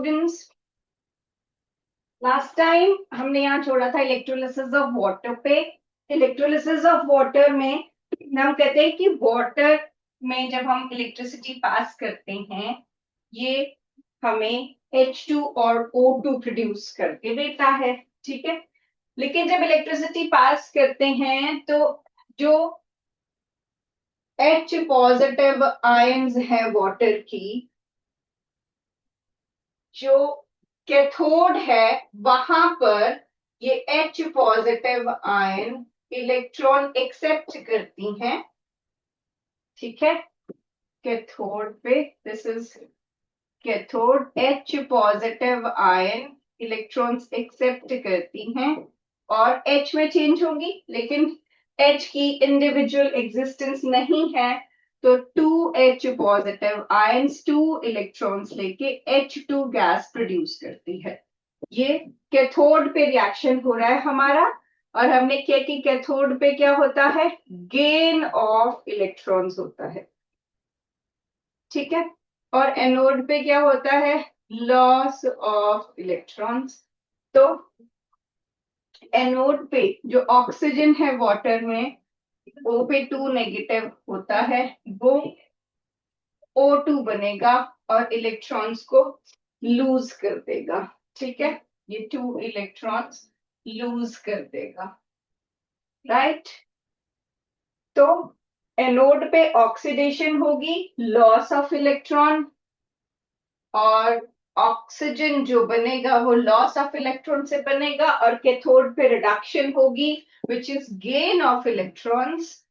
Students, last time हमने यहाँ छोड़ा था इलेक्ट्रोलिसिस ऑफ वाटर पे। इलेक्ट्रोलिसिस ऑफ वाटर में हम कहते हैं कि वाटर में जब हम इलेक्ट्रिसिटी पास करते हैं ये हमें H2 और O2 प्रोड्यूस करके देता है, ठीक है। लेकिन जब इलेक्ट्रिसिटी पास करते हैं तो जो H पॉजिटिव आयंस है वाटर की, जो कैथोड है वहां पर ये H positive ion electron accept करती हैं, ठीक है। कैथोड पे this is cathode, H positive ion electrons accept करती हैं और H में चेंज होगी, लेकिन H की इंडिविजुअल एग्जिस्टेंस नहीं है, तो 2H पॉजिटिव आयंस 2 इलेक्ट्रॉन्स लेके H2 गैस प्रोड्यूस करती है। ये कैथोड पे रिएक्शन हो रहा है हमारा, और हमने किया कि कैथोड पे क्या होता है, गेन ऑफ इलेक्ट्रॉन्स होता है, ठीक है। और एनोड पे क्या होता है, लॉस ऑफ इलेक्ट्रॉन्स। तो एनोड पे जो ऑक्सीजन है वाटर में, O पे 2 नेगेटिव होता है, वो O2 बनेगा और इलेक्ट्रॉन्स को लूज कर देगा, ठीक है। ये 2 इलेक्ट्रॉन्स लूज कर देगा, राइट। तो एनोड पे ऑक्सीडेशन होगी, लॉस ऑफ इलेक्ट्रॉन, और ऑक्सीजन जो बनेगा वो लॉस ऑफ इलेक्ट्रॉन से बनेगा, और कैथोड पे रिडक्शन होगी which is gain of electrons,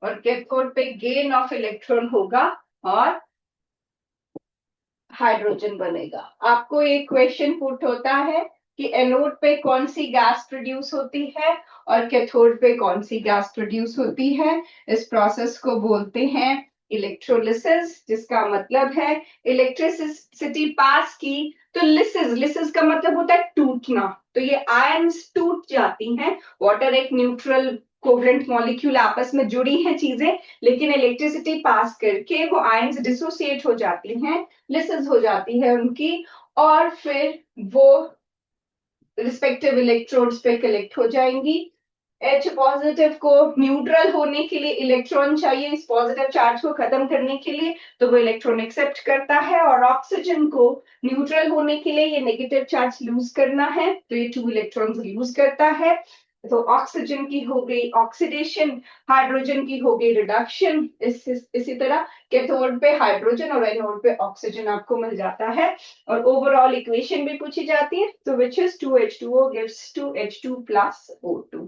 और कैथोड पे गेन ऑफ इलेक्ट्रॉन होगा और हाइड्रोजन बनेगा। आपको एक क्वेश्चन पुट होता है कि एनोड पे कौन सी गैस प्रोड्यूस होती है और कैथोड पे कौन सी गैस प्रोड्यूस होती है। इस प्रोसेस को बोलते हैं इलेक्ट्रोलिसिस, जिसका मतलब है इलेक्ट्रिसिटी पास की तो लिसिस, लिसिस का मतलब होता है टूटना, तो ये आयंस टूट जाती हैं। वाटर एक न्यूट्रल कोवेलेंट मॉलिक्यूल, आपस में जुड़ी हैं चीजें, लेकिन इलेक्ट्रिसिटी पास करके वो आयंस डिसोसिएट हो जाती हैं, लिसिस हो जाती है उनकी, और फिर वो रिस्पेक्टिव इलेक्ट्रोड्स पे कलेक्ट हो जाएंगी। H पॉजिटिव को न्यूट्रल होने के लिए इलेक्ट्रॉन चाहिए, इस पॉजिटिव चार्ज को खत्म करने के लिए, तो वो इलेक्ट्रॉन एक्सेप्ट करता है, और ऑक्सीजन को न्यूट्रल होने के लिए ये नेगेटिव चार्ज लूज करना है, तो ये 2 इलेक्ट्रॉन्स लूज करता है। तो ऑक्सीजन की हो गई ऑक्सीडेशन, हाइड्रोजन की हो गई रिडक्शन, इसी तरह कैथोड पे हाइड्रोजन और एनोड पे ऑक्सीजन आपको मिल जाता है, और ओवरऑल इक्वेशन भी पूछी जाती है, तो which is 2H2O gives 2H2 plus O2,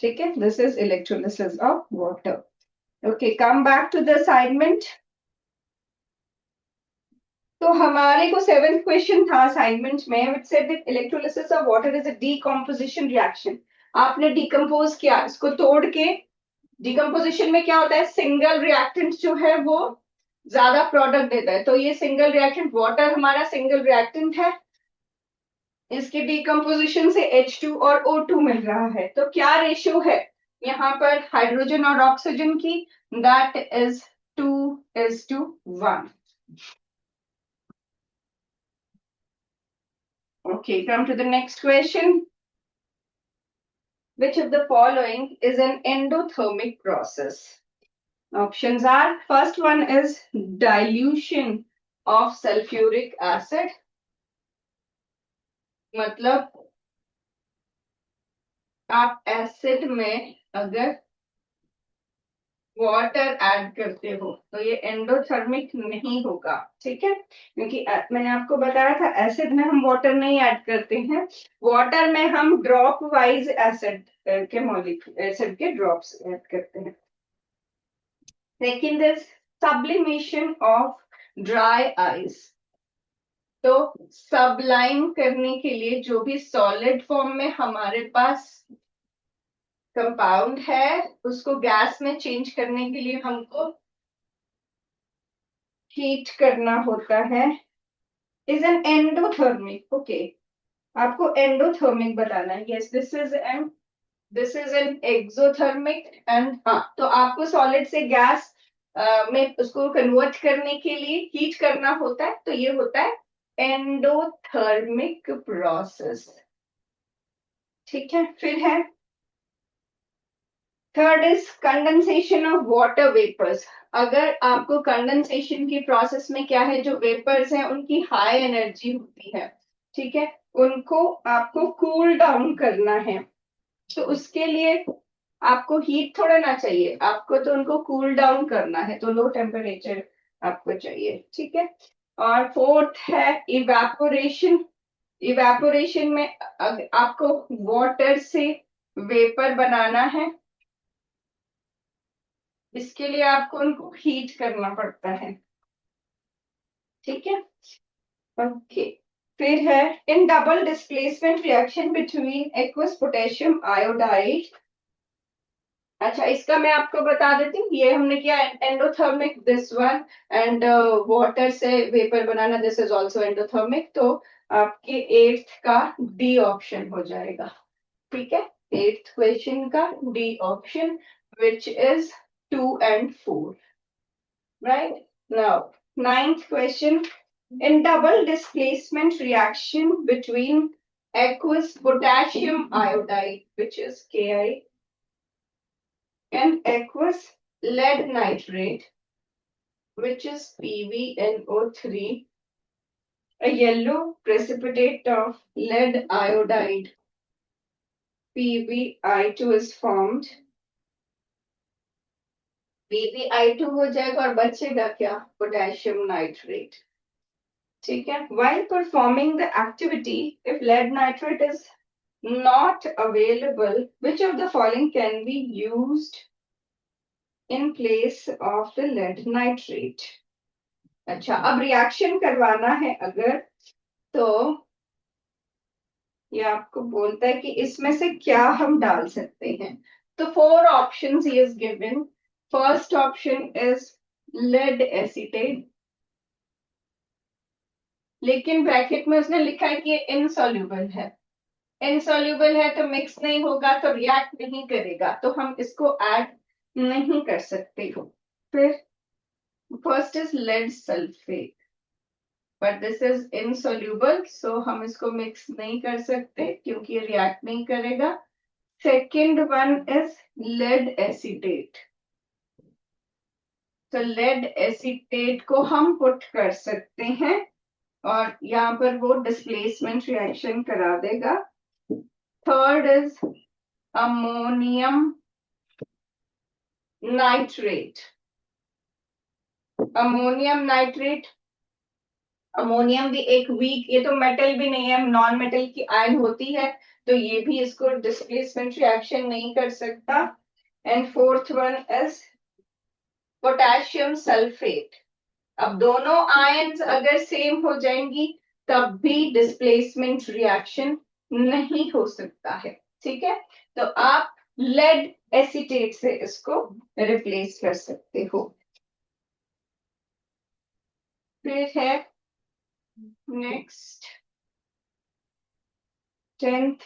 ठीक है। This is electrolysis of water. Okay, come back to the assignment. तो हमारे को 7th क्वेश्चन था असाइनमेंट में, which said that electrolysis of water is a decomposition reaction. आपने decompose किया, इसको तोड़ के। डिकम्पोजिशन में क्या होता है, सिंगल रिएक्टेंट जो है वो ज्यादा प्रोडक्ट देता है, तो ये सिंगल रिएक्टेंट वाटर हमारा सिंगल रिएक्टेंट है, इसके डिकम्पोजिशन से H2 और O2 मिल रहा है, तो क्या रेशियो है यहाँ पर हाइड्रोजन और ऑक्सीजन की, that is 2:1। Okay, come to the next question. Which of the following is an endothermic process? Options are, first one is dilution of sulfuric acid, मतलब आप एसिड में अगर वाटर ऐड करते हो तो ये एंडोथर्मिक नहीं होगा, ठीक है, क्योंकि मैंने आपको बताया था एसिड में हम वाटर नहीं ऐड करते हैं, वाटर में हम ड्रॉप वाइज एसिड के मॉलिक्यूल, एसिड के ड्रॉप्स ऐड करते हैं। Second is sublimation of dry ice, तो सबलाइम करने के लिए जो भी सॉलिड फॉर्म में हमारे पास कंपाउंड है उसको गैस में चेंज करने के लिए हमको हीट करना होता है, इज एन एंडोथर्मिक। ओके, आपको एंडोथर्मिक बताना है, yes this is an exothermic, and हाँ, तो आपको सॉलिड से गैस में उसको कन्वर्ट करने के लिए हीट करना होता है, तो ये होता है एंडोथर्मिक प्रोसेस। ठीक है, फिर है third is condensation of water vapours. अगर आपको कंडेंसेशन की प्रोसेस में क्या है, जो वेपर्स हैं उनकी हाई एनर्जी होती है, ठीक है, उनको आपको कूल डाउन करना है। तो उसके लिए आपको हीट थोड़ा ना चाहिए, आपको तो उनको कूल डाउन करना है, तो लो टेम्परेचर आपको चाहिए। ठीक है, और फोर्थ है इवेपोरेशन। इवेपोरेशन में आपको वाटर से वेपर बनाना है, इसके लिए आपको उनको हीट करना पड़ता है। ठीक है, ओके। फिर है in double displacement reaction between aqueous potassium iodide. अच्छा, इसका मैं आपको बता देती हूँ, ये हमने किया endothermic this one, and water से वेपर बनाना दिस इज आल्सो एंडोथर्मिक। तो आपके एट्थ का डी ऑप्शन हो जाएगा। ठीक है, एट्थ क्वेश्चन का D option, which is 2 and 4, right? Now, ninth question. In double displacement reaction between aqueous potassium iodide, which is Ki, and aqueous lead nitrate, which is PbNO3, a yellow precipitate of lead iodide, PbI2, is formed. PbI2 हो जाएगा और बचेगा क्या? Potassium nitrate. ठीक है, while performing the activity, if lead nitrate is not available, which of the following can be used in place of the lead nitrate? अच्छा, अब reaction करवाना है अगर, तो ये आपको बोलता है कि इसमें से क्या हम डाल सकते हैं। तो 4 ऑप्शंस ही is given. First option is lead acetate, लेकिन ब्रैकेट में उसने लिखा है कि ये इनसॉल्युबल है। इनसॉल्युबल है तो मिक्स नहीं होगा, तो रिएक्ट नहीं करेगा, तो हम इसको ऐड नहीं कर सकते हो। फिर first is lead sulphate, but this is insoluble, so हम इसको मिक्स नहीं कर सकते क्योंकि रिएक्ट नहीं करेगा। Second one is lead acetate, तो लेड एसीटेट को हम पुट कर सकते हैं और यहाँ पर वो डिस्प्लेसमेंट रिएक्शन करा देगा। Third is ammonium nitrate. Ammonium nitrate, ammonium भी एक वीक, ये तो मेटल भी नहीं है, नॉन मेटल की आयन होती है, तो ये भी इसको डिस्प्लेसमेंट रिएक्शन नहीं कर सकता। And fourth one is potassium sulphate. अब दोनों आयंस अगर सेम हो जाएंगी तब भी डिस्प्लेसमेंट रिएक्शन नहीं हो सकता है। ठीक है, तो आप लेड एसीटेट से इसको रिप्लेस कर सकते हो। फिर है next 10th,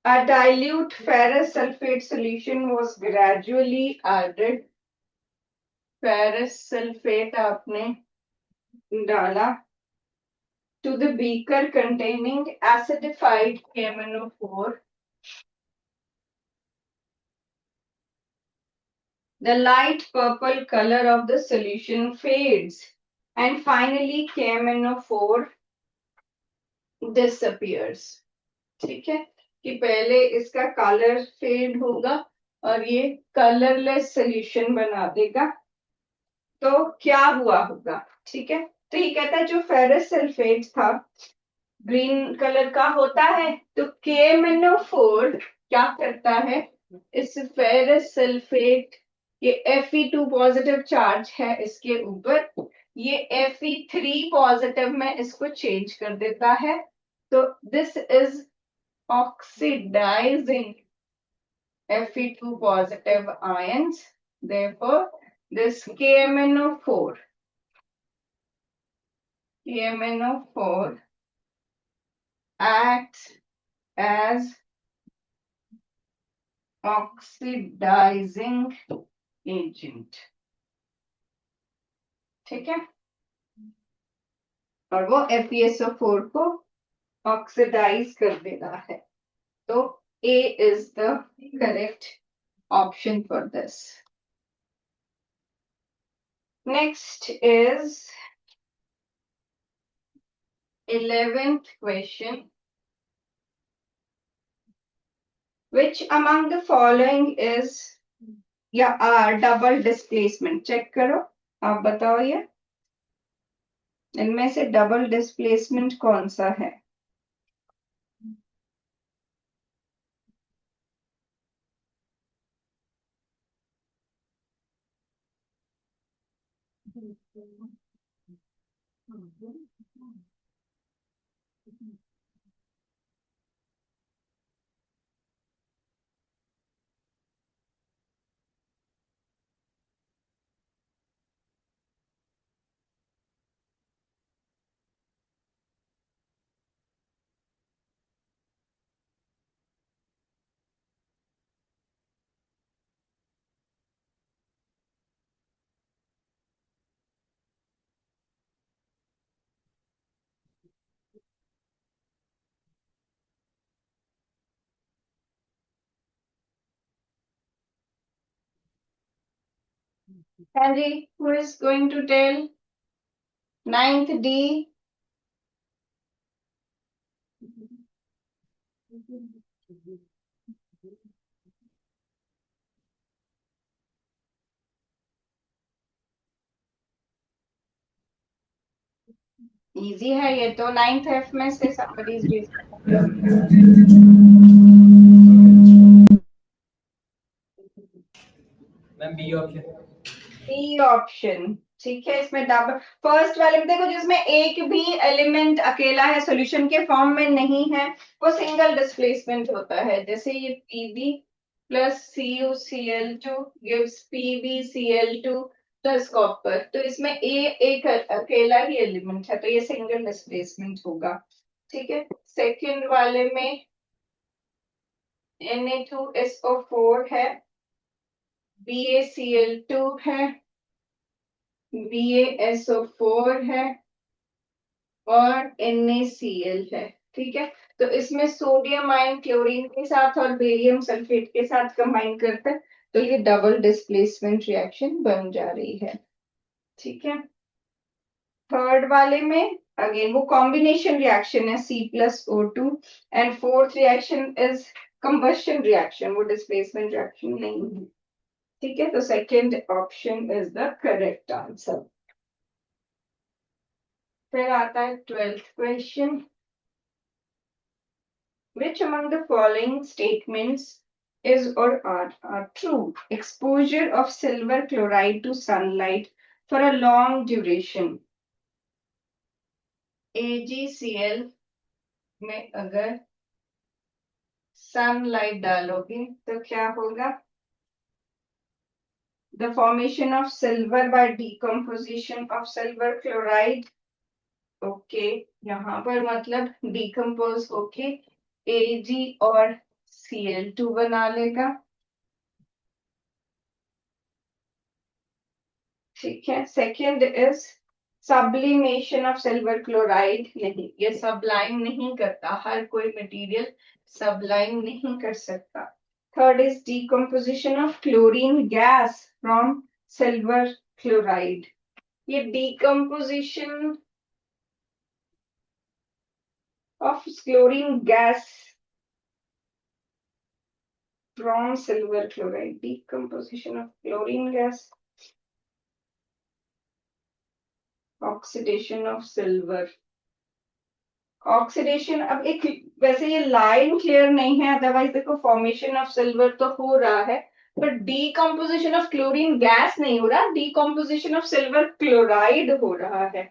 a dilute ferrous sulfate solution was gradually added। ferrous sulfate आपने डाला to the beaker containing acidified KMnO4। The light purple color of the solution fades and finally KMnO4 disappears। ठीक है, कि पहले इसका कलर फेड होगा और ये कलरलेस सॉल्यूशन बना देगा। तो क्या हुआ होगा? ठीक है, तो ये कहता है जो फेरस सल्फेट था ग्रीन कलर का होता है, तो KMnO4 क्या करता है, इस फेरस सल्फेट, ये Fe2 पॉजिटिव चार्ज है इसके ऊपर, ये Fe3 पॉजिटिव में इसको चेंज कर देता है। तो this is oxidizing Fe2 positive ions. Therefore, this KMnO4 acts as oxidizing agent। ठीक है, और वो FeSO4 को ऑक्सीडाइज कर देना है। तो A is the correct option for this. Next is 11th question. Which among the following is या डबल डिस्प्लेसमेंट? चेक करो, आप बताओ ये इनमें से डबल डिस्प्लेसमेंट कौन सा है? हाँ जी, who is going to tell? 9th D. Easy है ये तो। 9th F में से somebody is ma'am B option. B option ठीक है। इसमें डबल फर्स्ट वाले में देखो, जिसमें एक भी एलिमेंट अकेला है, सॉल्यूशन के फॉर्म में नहीं है, वो सिंगल डिस्प्लेसमेंट होता है। जैसे ये Pb plus CuCl2 gives PbCl2 plus copper. तो इसमें एक अकेला ही एलिमेंट है, तो ये सिंगल डिस्प्लेसमेंट होगा। ठीक है। सेकंड वाले में Na2SO4 है, BaCl2 है, BaSO4 है और NaCl है। ठीक है। तो इसमें सोडियम आयन क्लोरीन के साथ और बेरियम सल्फेट के साथ कंबाइन करते हैं, तो ये डबल डिस्प्लेसमेंट रिएक्शन बन जा रही है। ठीक है। थर्ड वाले में अगेन वो कॉम्बिनेशन रिएक्शन है C+O2 and fourth reaction is combustion reaction, वो डिस्प्लेसमेंट रिएक्शन नहीं है। ठीक है। तो second option is the correct answer. फिर आता है 12th question. Which among the following statements is or are true? Exposure of silver chloride to sunlight for a long duration. AgCl में अगर सनलाइट डालोगे तो क्या होगा? The formation of silver by decomposition of silver chloride. Okay, यहाँ पर मतलब decompose होके Ag और Cl2 बना लेगा। ठीक है। Second is sublimation of silver chloride. नहीं, ये सबलाइम नहीं करता, हर कोई मटेरियल सबलाइम नहीं कर सकता। Third is decomposition of chlorine gas from silver chloride. ये decomposition of chlorine gas from silver chloride, decomposition of chlorine gas, oxidation of silver. Oxidation, अब एक वैसे ये लाइन क्लियर नहीं है, अदरवाइज देखो फॉर्मेशन ऑफ सिल्वर तो हो रहा है, पर डीकम्पोजिशन ऑफ क्लोरीन गैस नहीं हो रहा, डीकम्पोजिशन ऑफ सिल्वर क्लोराइड हो रहा है।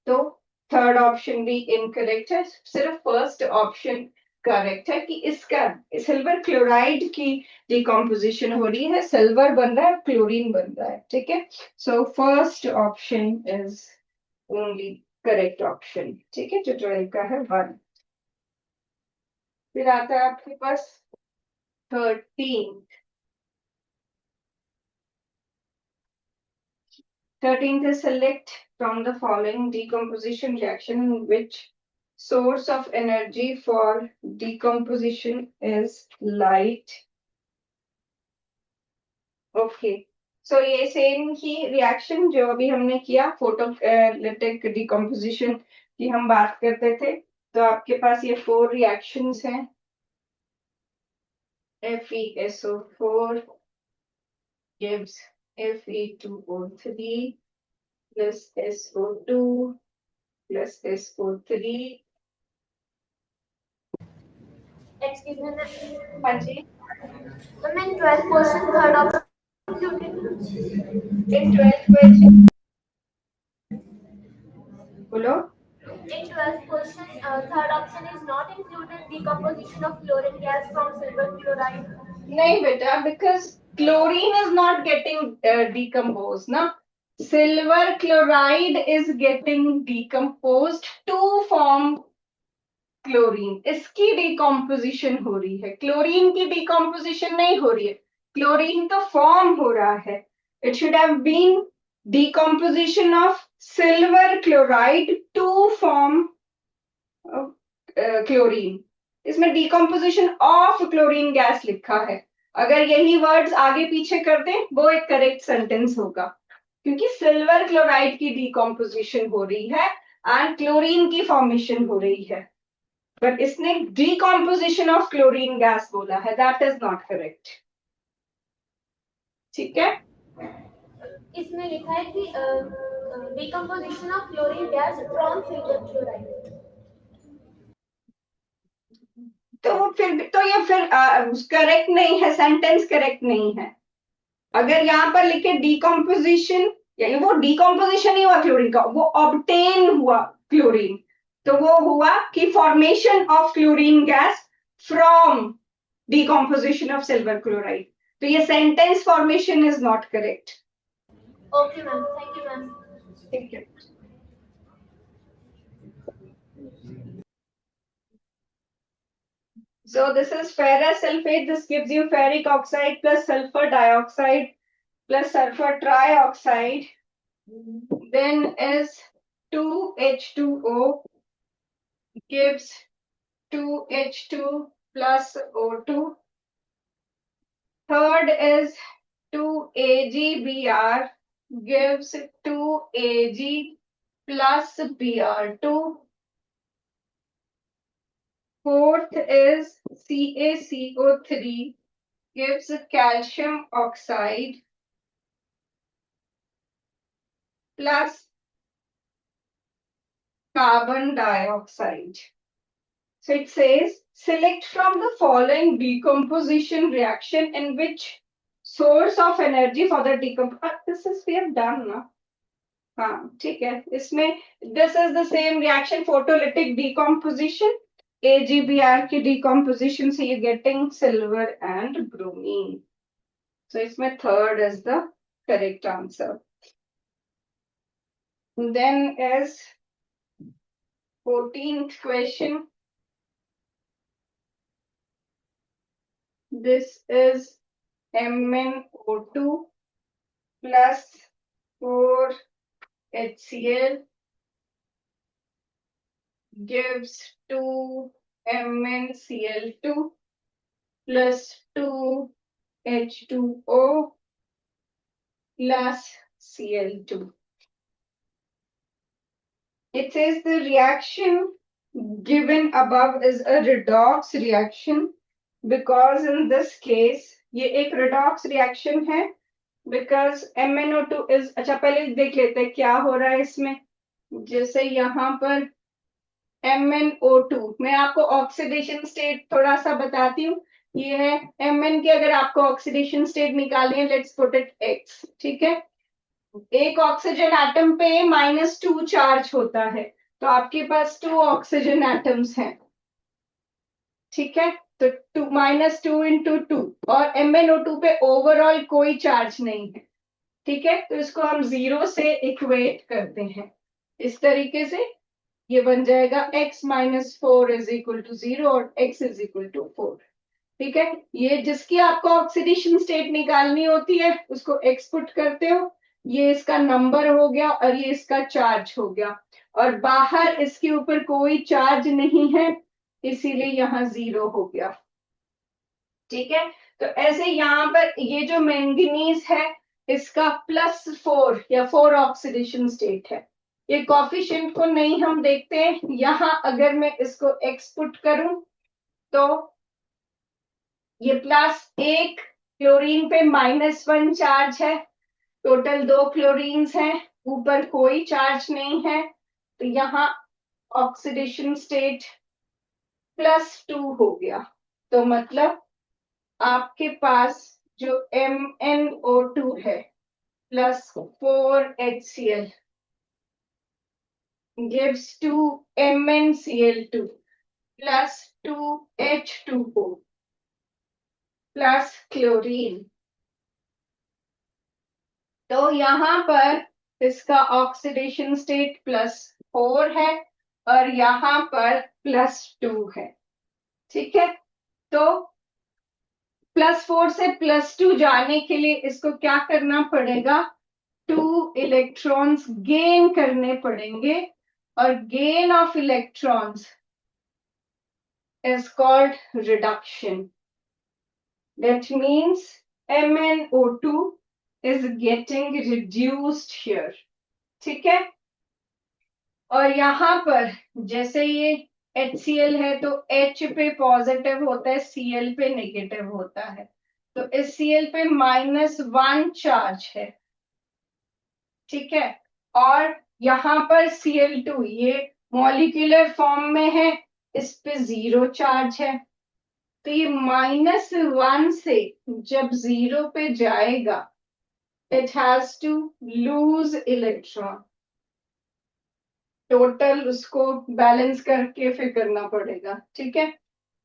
तो थर्ड ऑप्शन भी इनकरेक्ट है, सिर्फ फर्स्ट ऑप्शन करेक्ट है कि इसका सिल्वर क्लोराइड की डिकम्पोजिशन हो रही है, सिल्वर बन रहा है, क्लोरीन बन रहा है। ठीक है। So first option is only correct option. ठीक है। जो 12 का है 1। फिर आता है आपके पास 13। 13th is select from the following decomposition reaction in which source of energy for decomposition is light. Okay so ये सेम ही रिएक्शन जो अभी हमने किया फोटोलिटिक डिकम्पोजिशन की हम बात करते थे, तो आपके पास ये 4 रिएक्शंस हैं। FeSO4 gives Fe2O3 plus SO2 plus SO3. Excuse me, ma'am. हाँ जी, Ma'am, in 12th question, third option included. in 12th question बोलो। In 12th question, third option is not included. Decomposition of chlorine gas from silver chloride. नहीं बेटा, because chlorine is not getting decomposed ना, silver chloride is getting decomposed to form chlorine. इसकी decomposition हो रही है, chlorine की decomposition नहीं हो रही है, chlorine तो form हो रहा है। It should have been decomposition of silver chloride to form chlorine. इसमें decomposition of chlorine gas लिखा है। अगर यही वर्ड्स आगे पीछे कर दें वो एक करेक्ट सेंटेंस होगा, क्योंकि सिल्वर क्लोराइड की डिकम्पोजिशन हो रही है एंड क्लोरीन की फॉर्मेशन हो रही है, बट इसने डिकम्पोजिशन ऑफ क्लोरीन गैस बोला है, दैट इज नॉट करेक्ट। ठीक है, इसमें लिखा है कि decomposition of chlorine gas from silver chloride. तो ये फिर करेक्ट नहीं है, सेंटेंस करेक्ट नहीं है। अगर यहाँ पर लिखे डिकम्पोजिशन, यानी वो डिकम्पोजिशन ही हुआ क्लोरीन का, वो ऑब्टेन हुआ क्लोरीन, तो वो हुआ कि formation of chlorine gas from decomposition of silver chloride, तो ये sentence formation is not correct. Okay ma'am, thank you ma'am. ठीक है, so this is ferrous sulfate. This gives you ferric oxide plus sulfur dioxide plus sulfur trioxide. Then is 2H2O gives 2H2 plus O2. Third is 2AgBr gives 2Ag plus Br2. Fourth is CaCO3 gives calcium oxide plus carbon dioxide. So it says select from the following decomposition reaction in which source of energy for the decomposition. This is we have done ना, हाँ ठीक है, इसमें this is the same reaction, photolytic decomposition, AgBr की decomposition से you're getting silver and bromine. So इसमें third is the correct answer. Then is 14th question. This is MnO2 plus 4HCl gives 2MnCl2 plus 2H2O plus Cl2. It says the reaction given above is a redox reaction because in this case ये एक redox reaction है, because MnO2 is, अच्छा पहले देख लेते हैं क्या हो रहा है इसमें। जैसे यहाँ पर MnO2 मैं आपको ऑक्सीडेशन स्टेट थोड़ा सा बताती हूँ, ये है Mn की अगर आपको ऑक्सीडेशन स्टेट निकालनी है, लेट्स पुट इट X, ठीक है। एक ऑक्सीजन एटम पे -2 चार्ज होता है, तो आपके पास 2 ऑक्सीजन एटम्स हैं, ठीक है, तो -2 into 2, और MnO2 पे ओवरऑल कोई चार्ज नहीं है, ठीक है, तो इसको हम 0 से इक्वेट करते हैं इस तरीके से, ये बन जाएगा x - 4 = 0 और x = 4, ठीक है। ये जिसकी आपको ऑक्सीडेशन स्टेट निकालनी होती है उसको x पुट करते हो, ये इसका नंबर हो गया और ये इसका चार्ज हो गया, और बाहर इसके ऊपर कोई चार्ज नहीं है, इसीलिए यहाँ 0 हो गया। ठीक है, तो ऐसे यहाँ पर ये जो मैंगनीज है इसका +4 या 4 ऑक्सीडेशन स्टेट है। ये कॉफिशिएंट को नहीं हम देखते हैं, यहाँ अगर मैं इसको x पुट करूं तो ये +1, क्लोरीन पे -1 चार्ज है, टोटल 2 क्लोरीन्स हैं, ऊपर कोई चार्ज नहीं है, तो यहाँ ऑक्सीडेशन स्टेट +2 हो गया। तो मतलब आपके पास जो MnO2 है +4HCl gives to MnCl2 +2H2O plus chlorine. तो यहाँ पर इसका ऑक्सीडेशन स्टेट +4 है और यहाँ पर +2 है। ठीक है, तो +4 से +2 जाने के लिए इसको क्या करना पड़ेगा, 2 इलेक्ट्रॉन्स गेन करने पड़ेंगे, और gain of electrons is called reduction. That means MnO2 is getting reduced here. ठीक है, और यहाँ पर जैसे ये HCl है तो H पे पॉजिटिव होता है, Cl पे नेगेटिव होता है, तो इस Cl पे -1 चार्ज है। ठीक है, और यहाँ पर Cl2 ये मॉलिक्यूलर फॉर्म में है, इस पे 0 चार्ज है, तो ये -1 से जब 0 पे जाएगा it has to lose electron, total उसको बैलेंस करके फिर करना पड़ेगा। ठीक है,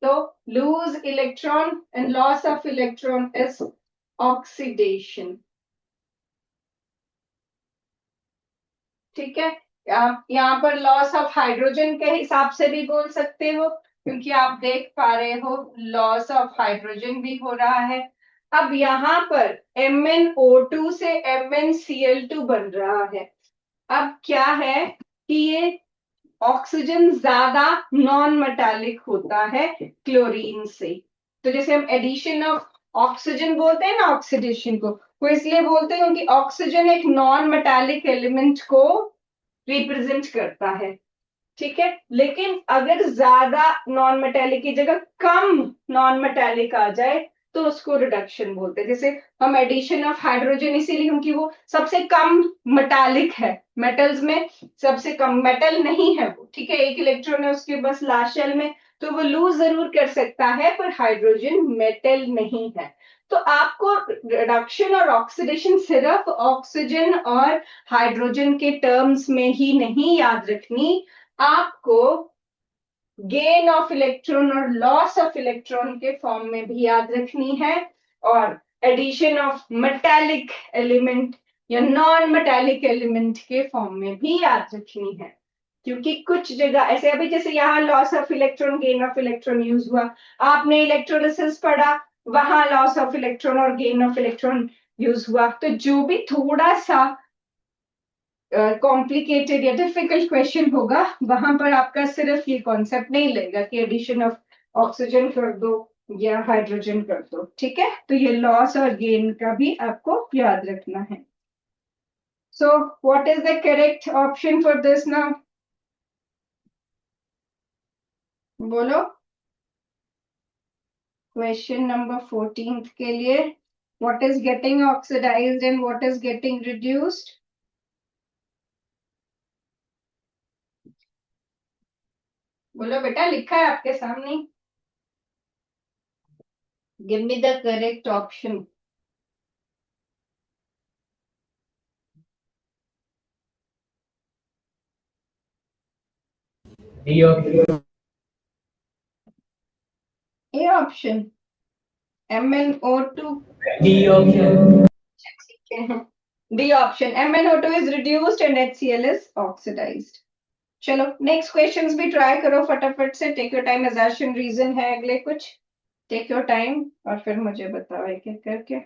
तो lose electron and loss of electron is oxidation. ठीक है, आप यहाँ पर लॉस ऑफ हाइड्रोजन के हिसाब से भी बोल सकते हो, क्योंकि आप देख पा रहे हो लॉस ऑफ हाइड्रोजन भी हो रहा है। अब यहाँ पर MnO2 से MnCl2 बन रहा है। अब क्या है कि ये ऑक्सीजन ज्यादा नॉन मेटालिक होता है क्लोरीन से, तो जैसे हम एडिशन ऑफ ऑक्सीजन बोलते हैं ना ऑक्सीडेशन को, वो इसलिए बोलते हैं क्योंकि ऑक्सीजन एक नॉन मेटालिक एलिमेंट को रिप्रेजेंट करता है। ठीक है, लेकिन अगर ज्यादा नॉन मेटेलिक की जगह कम नॉन मेटेलिक आ जाए तो उसको रिडक्शन बोलते हैं। जैसे हम एडिशन ऑफ हाइड्रोजन इसीलिए क्योंकि वो सबसे कम मेटालिक है, मेटल्स में सबसे कम मेटल नहीं है वो। ठीक है, एक इलेक्ट्रॉन है उसके बस लास्ट शेल में, तो वो लूज जरूर कर सकता है, पर हाइड्रोजन मेटल नहीं है। तो आपको रिडक्शन और ऑक्सीडेशन सिर्फ ऑक्सीजन और हाइड्रोजन के टर्म्स में ही नहीं याद रखनी, आपको गेन ऑफ इलेक्ट्रॉन और लॉस ऑफ इलेक्ट्रॉन के फॉर्म में भी याद रखनी है, और एडिशन ऑफ मेटालिक एलिमेंट या नॉन मेटालिक एलिमेंट के फॉर्म में भी याद रखनी है। क्योंकि कुछ जगह ऐसे, अभी जैसे यहाँ loss of electron gain of electron use हुआ, आपने इलेक्ट्रोलिसिस पढ़ा, वहां लॉस ऑफ इलेक्ट्रॉन और गेन ऑफ इलेक्ट्रॉन यूज हुआ, तो जो भी थोड़ा सा कॉम्प्लिकेटेड या डिफिकल्ट क्वेश्चन होगा वहां पर आपका सिर्फ ये कॉन्सेप्ट नहीं लेगा कि एडिशन ऑफ ऑक्सीजन कर दो या हाइड्रोजन कर दो। ठीक है, तो ये लॉस और गेन का भी आपको याद रखना है। So what is the correct option for this now, बोलो। क्वेश्चन नंबर 14 के लिए what is getting oxidized and what is getting reduced. बोलो बेटा, लिखा है आपके सामने, give me the correct option. D option. A option MnO2। D option. D option MnO2 is reduced and HCl is oxidized। चलो next questions भी try करो फटाफट से, take your time, assertion reason है अगले कुछ, टेक योर टाइम और फिर मुझे बताओ एक एक करके।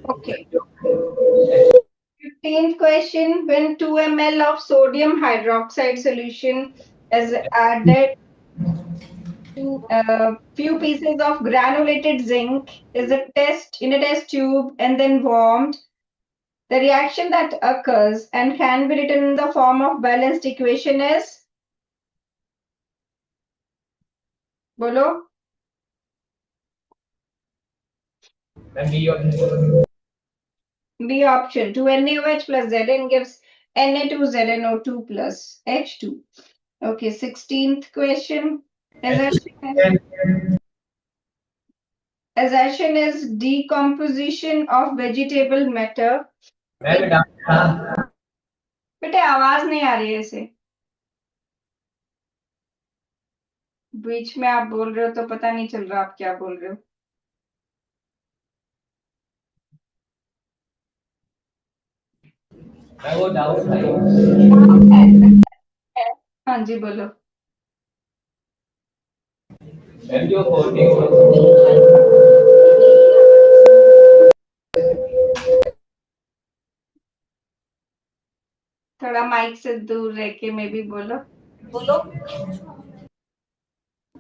Okay. 15th question. When 2 ml of sodium hydroxide solution is added to a few pieces of granulated zinc is a test in a test tube and then warmed, the reaction that occurs and can be written in the form of balanced equation is? Bolo? B option. B option. 2NaOH plus Zn gives Na2ZNO2 plus H2. Okay, 16th question. Assertion is decomposition of vegetable matter. मैं भी डांटा बेटे आवाज नहीं आ रही है इसे, बीच में आप बोल रहे हो तो पता नहीं चल रहा आप क्या बोल रहे हो. मैं वो डाउट था हाँ जी बोलो. मैम जो 14 थोड़ा माइक से दूर रह के मैं भी बोलो. बोलो.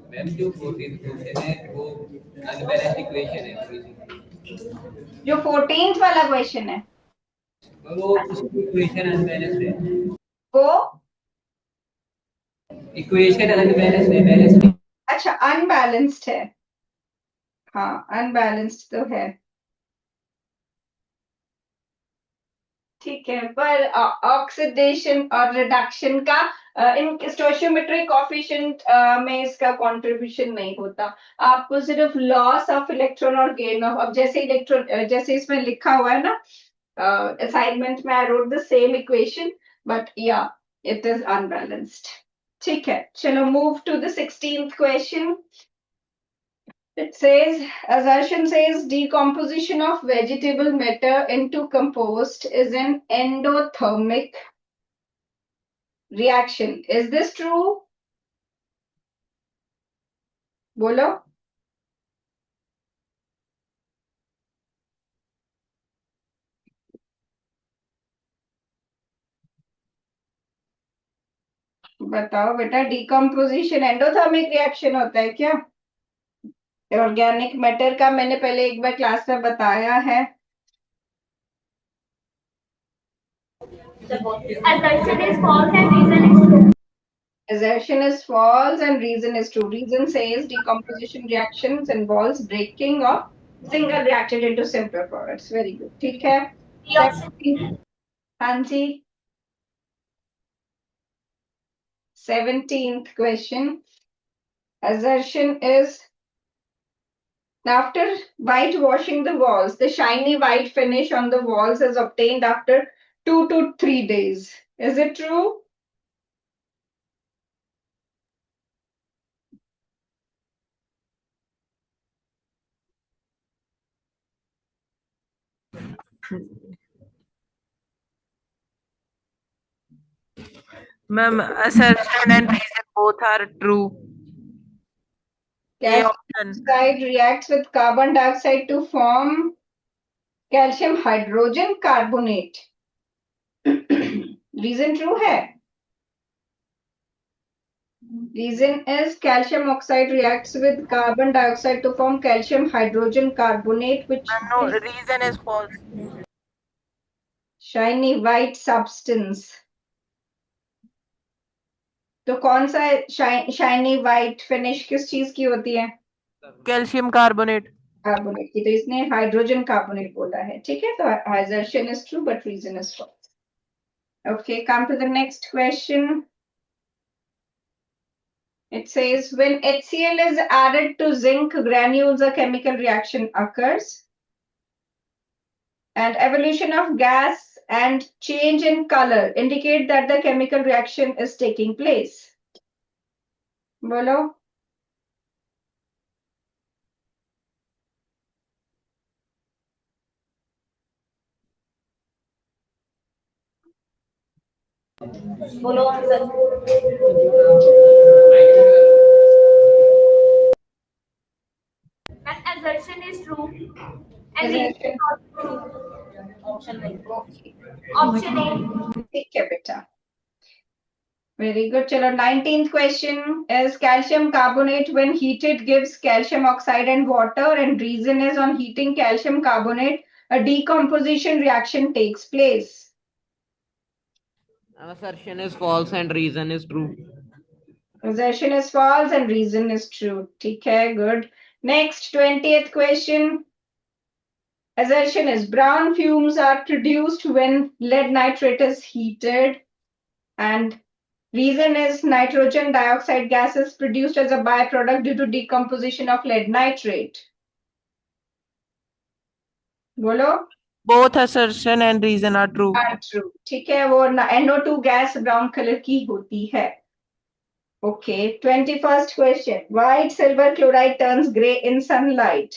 मैम जो 14 क्वेश्चन है वो अनबैलेंस्ड इक्वेशन है थोड़ी सी. जो 14th वाला क्वेश्चन है वो इक्वेशन अनबैलेंस्ड है. वो इक्वेशन अनबैलेंस्ड है, बैलेंस्ड नहीं. अच्छा अनबैलेंस्ड है. हाँ अनबैलेंस्ड तो है. ठीक है, पर ऑक्सीडेशन और रिडक्शन का इन स्टोइचियोमेट्रिक कोएफिशिएंट में इसका कंट्रीब्यूशन नहीं होता. आपको सिर्फ लॉस ऑफ इलेक्ट्रॉन और गेन ऑफ, अब जैसे इलेक्ट्रॉन जैसे इसमें लिखा हुआ है ना असाइनमेंट में, I wrote the same equation but yeah it is unbalanced. ठीक है, चलो move to the 16th question. It says, assertion says decomposition of vegetable matter into compost is an endothermic reaction. Is this true? बोलो. बताओ बेटा, decomposition endothermic reaction होता है क्या? Organic matter का मैंने पहले एक बार क्लास में बताया है. Assertion is false and reason is true. Assertion is false and reason is true. Reason says decomposition reactions involves breaking of single reactant into simpler products. Very good. ठीक है. The option हाँ जी. 17th question. Assertion is, after whitewashing the walls, the shiny white finish on the walls is obtained after 2 to 3 days. Is it true? Ma'am, assertion and reason both are true. A option. Calcium reacts with carbon dioxide to form calcium hydrogen carbonate. Reason true है. Reason is calcium oxide reacts with carbon dioxide to form calcium hydrogen carbonate, which No, reason is false. shiny white substance. तो कौन सा shiny white finish किस चीज की होती है? Calcium carbonate. Carbonate की. तो इसने हाइड्रोजन कार्बोनेट बोला है. ठीक है, तो assertion is true but reason is false. Okay, come to the next question. It says when HCl is added to zinc granules, a chemical reaction occurs and evolution of gas and change in color indicate that the chemical reaction is taking place. बोलो. बोलो answer. Assertion. Option A. Okay. Option A. ठीक है बेटा. Very good. चलो 19th question is calcium carbonate when heated gives calcium oxide and water, and reason is on heating calcium carbonate a decomposition reaction takes place. Assertion is false and reason is true. Assertion is false and reason is true. ठीक है, good. Next 20th question. Assertion is brown fumes are produced when lead nitrate is heated, and reason is nitrogen dioxide gas is produced as a byproduct due to decomposition of lead nitrate. बोलो. Both assertion and reason are true. Are true. ठीक है, वो NO2 gas brown colour की होती है. Okay, 21st question. White silver chloride turns gray in sunlight.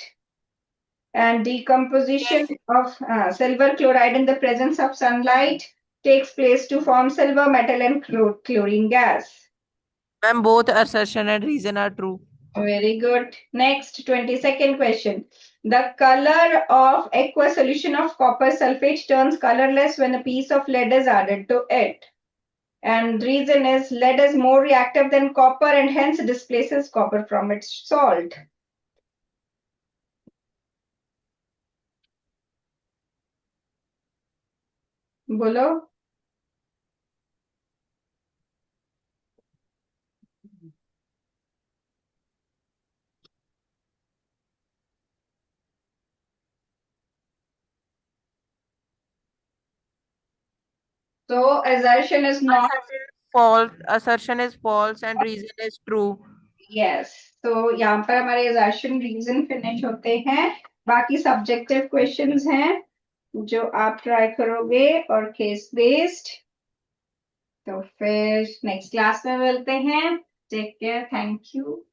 And decomposition of silver chloride in the presence of sunlight takes place to form silver metal and chlorine gas. Ma'am, both assertion and reason are true. Very good. Next, 22nd question. The color of aqueous solution of copper sulfate turns colorless when a piece of lead is added to it. And reason is lead is more reactive than copper and hence displaces copper from its salt. बोलो. So assertion is not False. Assertion is false and reason is true. yes. तो यहाँ पर हमारे assertion reason finish होते हैं. बाकी subjective questions हैं जो आप ट्राई करोगे और केस बेस्ड. तो फिर नेक्स्ट क्लास में मिलते हैं. Take care. Thank you.